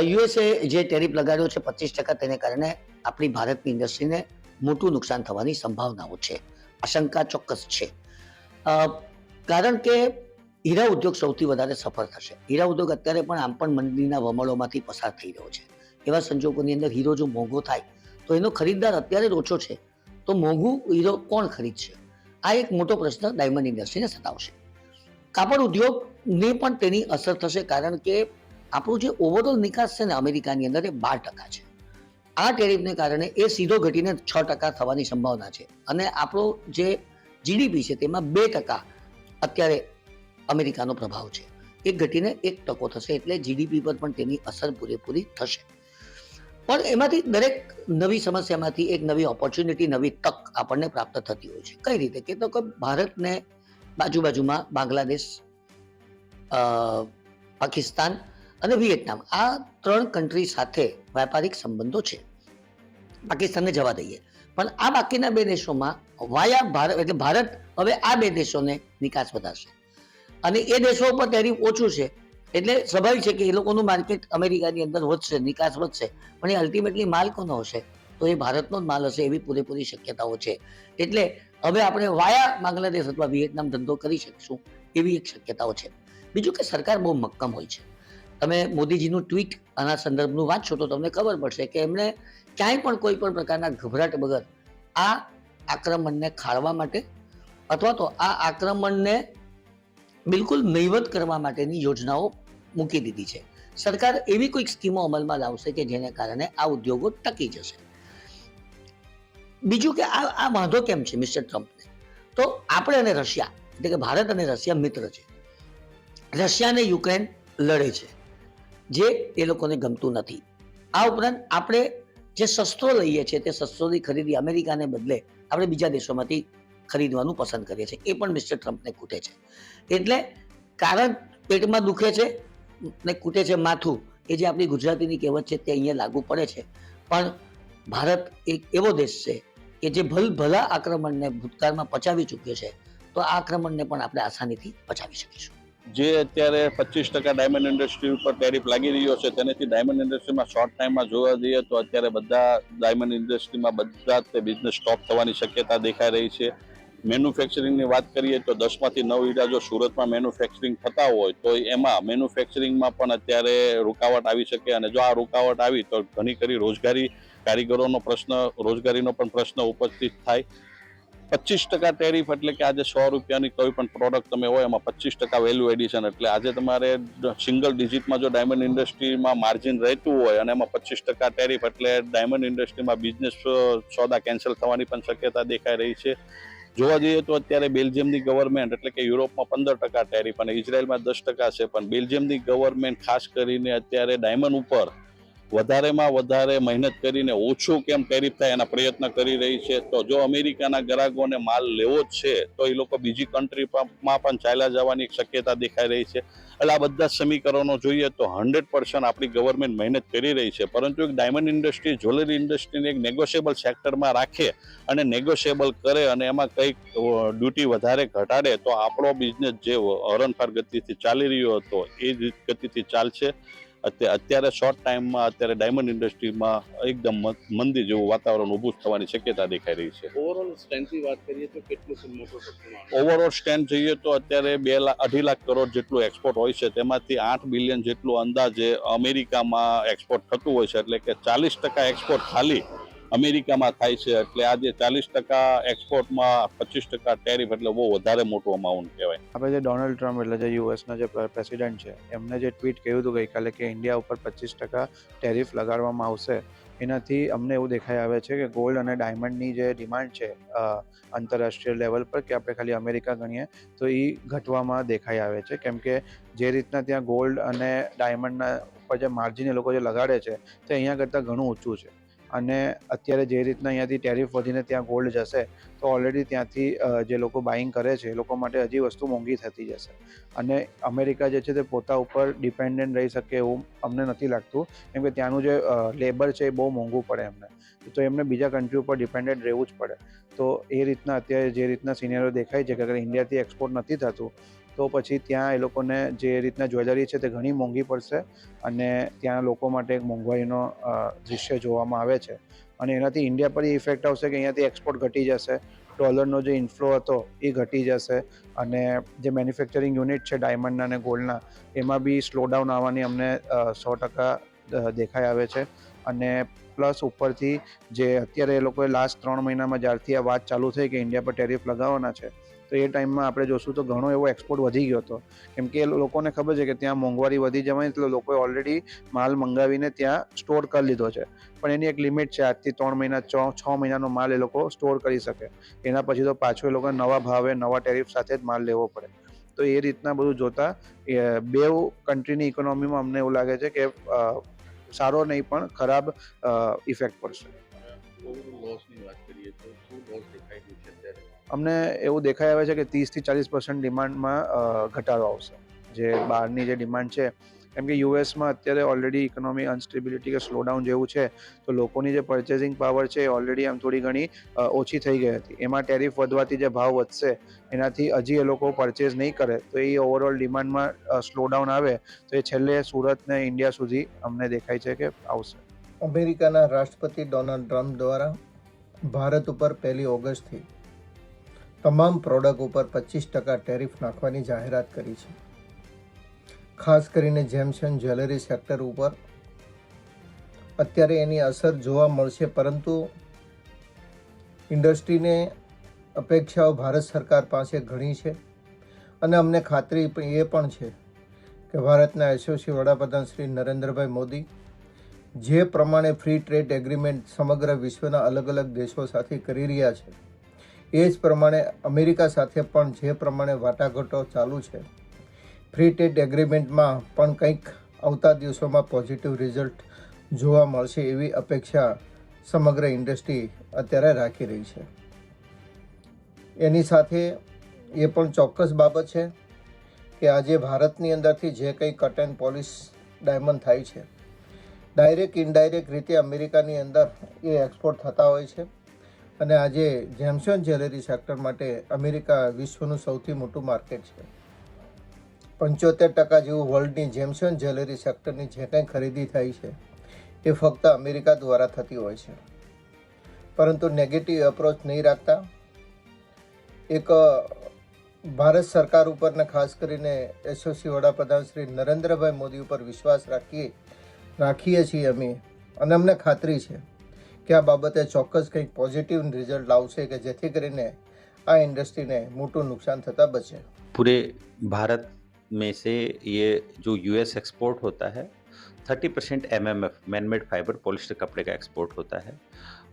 USA જે tariff લગાડ્યો છે 25%, તેને કારણે આપણી ભારતની ઇન્ડસ્ટ્રીને મોટું નુકસાન થવાની સંભાવનાઓ છે, આશંકા ચોક્કસ છે. કારણ કે હીરા ઉદ્યોગ સૌથી વધારે સફળ થશે. હીરા ઉદ્યોગ અત્યારે પણ આમ પણ મંદીના વમળોમાંથી પસાર થઈ રહ્યો છે. એવા સંજોગોની અંદર હીરો જો મોંઘો થાય તો એનો ખરીદદાર અત્યારે જ ઓછો છે, તો મોંઘું હીરો કોણ ખરીદશે? આ એક મોટો પ્રશ્ન ડાયમંડ ઇન્ડસ્ટ્રીને સતાવશે. કાપડ ઉદ્યોગને પણ તેની અસર થશે, કારણ કે આપણું જે ઓવરઓલ નિકાસ છે ને અમેરિકાની અંદર એ 12% છે. આ ટેરિફને કારણે એ સીધો ઘટીને 6% થવાની સંભાવના છે, અને આપણો જે જીડીપી છે તેમાં 2% અત્યારે અમેરિકાનો પ્રભાવ છે. એ ઘટીને 1% થશે, એટલે જીડીપી પર પણ તેની અસર પૂરેપૂરી થશે. પણ એમાંથી દરેક નવી સમસ્યામાંથી એક નવી ઓપોર્ચ્યુનિટી, નવી તક આપણને પ્રાપ્ત થતી હોય છે. કઈ રીતે? કે તો કે ભારતને બાજુમાં બાંગ્લાદેશ, પાકિસ્તાન અને વિયેટનામ, આ 3 કન્ટ્રી સાથે વ્યાપારિક સંબંધો છે. પાકિસ્તાનને જવા દઈએ, પણ આ બાકીના 2 દેશોમાં વાયા ભારત, એટલે ભારત હવે આ 2 દેશોને નિકાસ વધારશે, અને એ દેશો ઉપર ટેરિફ ઓછું છે, એટલે સ્વાભાવિક છે કે એ લોકોનું માર્કેટ અમેરિકાની અંદર વધશે, નિકાસ વધશે, પણ એ અલ્ટિમેટલી માલ કોનો હશે? તો એ ભારતનો જ માલ હશે, એવી પૂરેપૂરી શક્યતાઓ છે. એટલે હવે આપણે વાયા બાંગ્લાદેશ અથવા વિયેટનામ ધંધો કરી શકીશું, એવી એક શક્યતાઓ છે. બીજું કે સરકાર બહુ મક્કમ હોય છે. તમે મોદીજીનું ટ્વીટ આના સંદર્ભનું વાંચશો તો તમને ખબર પડશે કે એમણે ક્યાંય પણ કોઈ પણ પ્રકારના ગભરાટ વગર આ આક્રમણને ખાળવા માટે, અથવા તો આ આક્રમણને બિલકુલ નહીવત કરવા માટેની યોજનાઓ મૂકી દીધી છે. સરકાર એવી કોઈક સ્કીમો અમલમાં લાવશે કે જેને કારણે આ ઉદ્યોગો ટકી જશે. બીજું કે આ વાંધો કેમ છે મિસ્ટર ટ્રમ્પને? તો આપણે અને રશિયા, એટલે કે ભારત અને રશિયા મિત્ર છે. રશિયા અને યુક્રેન લડે છે, જે એ લોકોને ગમતું નથી. આ ઉપરાંત આપણે જે શસ્ત્રો લઈએ છીએ તે શસ્ત્રોની ખરીદી અમેરિકાને બદલે આપણે બીજા દેશોમાંથી ખરીદવાનું પસંદ કરીએ છીએ. એ પણ મિસ્ટર ટ્રમ્પને ખૂટે છે. એટલે કારણ પેટમાં દુખે છે ને ખૂટે છે માથું, એ જે આપણી ગુજરાતીની કહેવત છે તે અહીંયા લાગુ પડે છે. પણ ભારત એક એવો દેશ છે કે જે ભલા આક્રમણને ભૂતકાળમાં પચાવી ચૂક્યો છે, તો આ આક્રમણને પણ આપણે આસાનીથી પચાવી શકીશું. જે અત્યારે 25% ડાયમંડ ઇન્ડસ્ટ્રી ઉપર ટેરિફ લાગી રહ્યો છે, તેનાથી ડાયમંડ ઇન્ડસ્ટ્રીમાં શોર્ટ ટાઈમમાં જોવા જઈએ તો અત્યારે બધા ડાયમંડ ઇન્ડસ્ટ્રીમાં બધા જ બિઝનેસ સ્ટોપ થવાની શક્યતા દેખાઈ રહી છે. મેન્યુફેક્ચરિંગની વાત કરીએ તો 10માંથી 9 હીરા જો સુરતમાં મેન્યુફેક્ચરિંગ થતા હોય તો એમાં મેન્યુફેક્ચરિંગમાં પણ અત્યારે રૂકાવટ આવી શકે, અને જો આ રૂકાવટ આવી તો ઘણી ખરી કારીગરોનો પ્રશ્ન, રોજગારીનો પણ પ્રશ્ન ઉપસ્થિત થાય. 25% ટેરિફ એટલે કે આજે 100 રૂપિયાની કોઈ પણ પ્રોડક્ટ તમે હોય એમાં 25% વેલ્યુ એડિશન, એટલે આજે તમારે સિંગલ ડિજિટમાં જો ડાયમંડ ઇન્ડસ્ટ્રીમાં માર્જિન રહેતું હોય અને એમાં 25% ટેરિફ, એટલે ડાયમંડ ઇન્ડસ્ટ્રીમાં બિઝનેસ સોદા કેન્સલ થવાની પણ શક્યતા દેખાઈ રહી છે. જોવા જઈએ તો અત્યારે બેલ્જિયમની ગવર્મેન્ટ, એટલે કે યુરોપમાં 15% ટેરિફ અને ઇઝરાયલમાં 10% છે, પણ બેલ્જિયમની ગવર્મેન્ટ ખાસ કરીને અત્યારે ડાયમંડ ઉપર વધારેમાં વધારે મહેનત કરીને ઓછું કેમ ટેરિફ થાય એના પ્રયત્ન કરી રહી છે. તો જો અમેરિકાના ગ્રાહકોને માલ લેવો જ છે તો એ લોકો બીજી કન્ટ્રીમાં પણ ચાલ્યા જવાની શક્યતા દેખાઈ રહી છે. એટલે આ બધા સમીકરણો જોઈએ તો 100% આપણી ગવર્મેન્ટ મહેનત કરી રહી છે, પરંતુ એક ડાયમંડ ઇન્ડસ્ટ્રી, જ્વેલરી ઇન્ડસ્ટ્રીને એક નેગોશિયેબલ સેક્ટરમાં રાખે અને નેગોશિયેબલ કરે અને એમાં કંઈક ડ્યુટી વધારે ઘટાડે તો આપણો બિઝનેસ જે હરણફાર ગતિથી ચાલી રહ્યો હતો એ જ ગતિથી ચાલશે. અત્યારે શોર્ટ ટાઈમમાં અત્યારે ડાયમંડ ઇન્ડસ્ટ્રીમાં એકદમ મંદી જેવું વાતાવરણ ઊભું થવાની શક્યતા દેખાઈ રહી છે. ઓવરઓલ સ્ટ્રેન્થની વાત કરીએ તો કેટલું મોટો સક્ષમ? ઓવરઓલ સ્ટ્રેન્થ જોઈએ તો અત્યારે 2.5 લાખ કરોડ જેટલું એક્સપોર્ટ હોય છે, તેમાંથી 8 બિલિયન જેટલું અંદાજે અમેરિકામાં એક્સપોર્ટ થતું હોય છે, એટલે કે 40% એક્સપોર્ટ ખાલી અમેરિકામાં થાય છે. એટલે આજે 40% એક્સપોર્ટમાં 25% ટેરિફ એટલે બહુ વધારે મોટું અમાઉન્ટ કહેવાય. આપણે જે ડોનાલ્ડ ટ્રમ્પ, એટલે જે યુએસના જે પ્રેસિડેન્ટ છે, એમને જે ટ્વીટ કહ્યું હતું ગઈકાલે કે ઇન્ડિયા ઉપર 25% ટેરિફ લગાડવામાં આવશે, એનાથી અમને એવું દેખાઈ આવે છે કે ગોલ્ડ અને ડાયમંડની જે ડિમાન્ડ છે આંતરરાષ્ટ્રીય લેવલ પર, કે આપણે ખાલી અમેરિકા ગણીએ તો એ ઘટવામાં દેખાઈ આવે છે. કેમ કે જે રીતના ત્યાં ગોલ્ડ અને ડાયમંડના ઉપર જે માર્જિન એ લોકો જે લગાડે છે તે અહીંયા કરતાં ઘણું ઊંચું છે, અને અત્યારે જે રીતના અહીંયાથી ટેરિફ વધીને ત્યાં ગોલ્ડ જશે તો ઓલરેડી ત્યાંથી જે લોકો બાઇંગ કરે છે એ લોકો માટે હજી વસ્તુ મોંઘી થતી જશે, અને અમેરિકા જે છે તે પોતા ઉપર ડિપેન્ડન્ટ રહી શકે એવું અમને નથી લાગતું, કેમ કે ત્યાંનું જે લેબર છે એ બહુ મોંઘું પડે એમને, તો એમને બીજા કન્ટ્રી ઉપર ડિપેન્ડન્ટ રહેવું જ પડે. તો એ રીતના અત્યારે જે રીતના સિનેરિયો દેખાય છે કે અગર ઇન્ડિયાથી એક્સપોર્ટ નથી થતું તો પછી ત્યાં એ લોકોને જે રીતના જ્વેલરી છે તે ઘણી મોંઘી પડશે અને ત્યાં લોકો માટે એક મોંઘવારીનો દૃશ્ય જોવામાં આવે છે અને એનાથી ઇન્ડિયા પર એ ઇફેક્ટ આવશે કે અહીંયાથી એક્સપોર્ટ ઘટી જશે, ડોલરનો જે ઇન્ફ્લો હતો એ ઘટી જશે અને જે મેન્યુફેક્ચરિંગ યુનિટ છે ડાયમંડના અને ગોલ્ડના એમાં બી સ્લોડાઉન આવવાની અમને 100% દેખાઈ આવે છે. અને પ્લસ ઉપરથી જે અત્યારે એ લોકોએ લાસ્ટ 3 મહિનામાં જ્યારથી આ વાત ચાલુ થઈ કે ઇન્ડિયા પર ટેરિફ લગાવવાના છે તો એ ટાઈમમાં આપણે જોશું તો ઘણો એવો એક્સપોર્ટ વધી ગયો હતો, કેમ કે લોકોને ખબર છે કે ત્યાં મોંઘવારી વધી જવાની એટલે લોકોએ ઓલરેડી માલ મંગાવીને ત્યાં સ્ટોર કરી લીધો છે, પણ એની એક લિમિટ છે, આજથી 3 મહિના 6 મહિનાનો માલ એ લોકો સ્ટોર કરી શકે, એના પછી તો પાછો એ લોકોને નવા ભાવે નવા ટેરિફ સાથે જ માલ લેવો પડે. તો એ રીતના બધું જોતા બેઉ કન્ટ્રીની ઇકોનોમીમાં અમને એવું લાગે છે કે સારો નહીં પણ ખરાબ ઇફેક્ટ પડશે. લોસની વાત કરીએ તો શું લોસ દેખાઈ રહ્યું છે અત્યારે? અમને એવું દેખાઈ આવે છે કે 30-40% ડિમાન્ડમાં ઘટાડો આવશે, જે બહારની જે ડિમાન્ડ છે, કેમ કે યુએસમાં અત્યારે ઓલરેડી ઇકોનોમી અનસ્ટેબિલિટી કે સ્લોડાઉન જેવું છે તો લોકોની જે પરચેસિંગ પાવર છે એ ઓલરેડી આમ થોડી ઘણી ઓછી થઈ ગઈ હતી, એમાં ટેરિફ વધવાથી જે ભાવ વધશે એનાથી હજી એ લોકો પરચેઝ નહીં કરે તો એ ઓવરઓલ ડિમાન્ડમાં સ્લોડાઉન આવે તો એ છેલ્લે સુરત ને ઇન્ડિયા સુધી અમને દેખાય છે કે આવશે. અમેરિકાના રાષ્ટ્રપતિ ડોનાલ્ડ ટ્રમ્પ દ્વારા ભારત ઉપર 1 ઓગસ્ટથી તમામ પ્રોડક્ટ ઉપર 25% ટેરિફ નાખવાની જાહેરાત કરી છે. ખાસ કરીને જેમ્સ એન્ડ જ્વેલરી સેક્ટર ઉપર અત્યારે એની અસર જોવા મળશે, પરંતુ ઇન્ડસ્ટ્રીને અપેક્ષાઓ ભારત સરકાર પાસે ઘણી છે અને અમને ખાતરી એ પણ છે કે ભારતના યશસ્વી વડાપ્રધાન શ્રી નરેન્દ્રભાઈ મોદી જે પ્રમાણે ફ્રી ટ્રેડ એગ્રીમેન્ટ સમગ્ર વિશ્વના અલગ અલગ દેશો સાથે કરી રહ્યા છે એ જ પ્રમાણે અમેરિકા સાથે પણ જે પ્રમાણે વાટાઘાટો ચાલુ છે, ફ્રી ટ્રેડ એગ્રીમેન્ટમાં પણ કંઈક આવતા દિવસોમાં પોઝિટિવ રિઝલ્ટ જોવા મળશે એવી અપેક્ષા સમગ્ર ઇન્ડસ્ટ્રી અત્યારે રાખી રહી છે. એની સાથે એ પણ ચોક્કસ બાબત છે કે આજે ભારતની અંદરથી જે કંઈ કટ એન્ડ પોલિશ ડાયમંડ થાય છે ડાયરેક્ટ ઇનડાયરેક્ટ રીતે અમેરિકાની અંદર એ એક્સપોર્ટ થતા હોય છે અને આજે જેમ્સ એન્ડ જ્વેલરી સેક્ટર માટે અમેરિકા વિશ્વનું સૌથી મોટું માર્કેટ છે. 75% જેવું વર્લ્ડની જેમ્સ એન્ડ જ્વેલરી સેક્ટરની જે કંઈ ખરીદી થાય છે એ ફક્ત અમેરિકા દ્વારા થતી હોય છે, પરંતુ નેગેટિવ એપ્રોચ નહીં રાખતા એક ભારત સરકાર ઉપર ને ખાસ કરીને યશસ્વી વડાપ્રધાન શ્રી નરેન્દ્રભાઈ મોદી ઉપર વિશ્વાસ રાખીએ છીએ અમે, અને અમને ખાતરી છે કે આ બાબતે ચોક્કસ કંઈક પોઝિટિવ રિઝલ્ટ લાવશે કે જેથી કરીને આ ઇન્ડસ્ટ્રીને મોટું નુકસાન થતાં બચે. पूरे भारत में से ये जो यूएस एक्सपोर्ट होता है 30% MMF man made fibre polyester कपड़े का एक्सपोर्ट होता है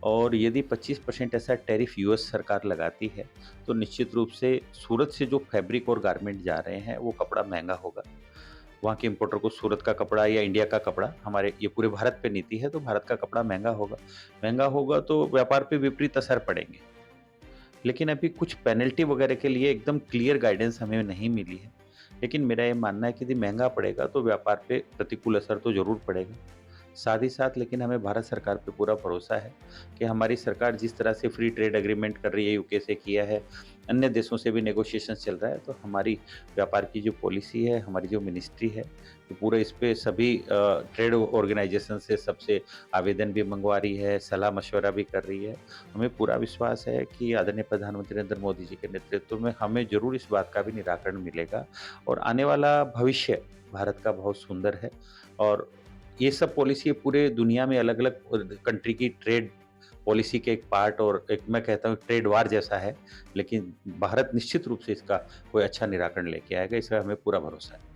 और यदि 25% ऐसा टैरिफ यूएस सरकार लगाती है तो निश्चित रूप से सूरत से जो फैब्रिक और गारमेंट जा रहे हैं वो कपड़ा महंगा होगा. वहाँ के इम्पोर्टर को सूरत का कपड़ा या इंडिया का कपड़ा, हमारे ये पूरे भारत पे नीति है तो भारत का कपड़ा महंगा होगा तो व्यापार पे विपरीत असर पड़ेंगे. लेकिन अभी कुछ पेनल्टी वगैरह के लिए एकदम क्लियर गाइडेंस हमें नहीं मिली है, लेकिन मेरा ये मानना है कि यदि महंगा पड़ेगा तो व्यापार पे प्रतिकूल असर तो ज़रूर पड़ेगा. साथ ही साथ लेकिन हमें भारत सरकार पे पूरा भरोसा है कि हमारी सरकार जिस तरह से फ्री ट्रेड एग्रीमेंट कर रही है, यूके से किया है, अन्य देशों से भी नेगोशिएशन चल रहा है, तो हमारी व्यापार की जो पॉलिसी है, हमारी जो मिनिस्ट्री है, तो पूरा इस पे सभी ट्रेड ऑर्गेनाइजेशन से सबसे आवेदन भी मंगवा रही है, सलाह मशवरा भी कर रही है. हमें पूरा विश्वास है कि आदरणीय प्रधानमंत्री नरेंद्र मोदी जी के नेतृत्व में हमें जरूर इस बात का भी निराकरण मिलेगा और आने वाला भविष्य भारत का बहुत सुंदर है. और ये सब पॉलिसी पूरे दुनिया में अलग अलग कंट्री की ट्रेड पॉलिसी के एक पार्ट और एक मैं कहता हूँ ट्रेड वार जैसा है, लेकिन भारत निश्चित रूप से इसका कोई अच्छा निराकरण लेके आएगा, इसका हमें पूरा भरोसा है.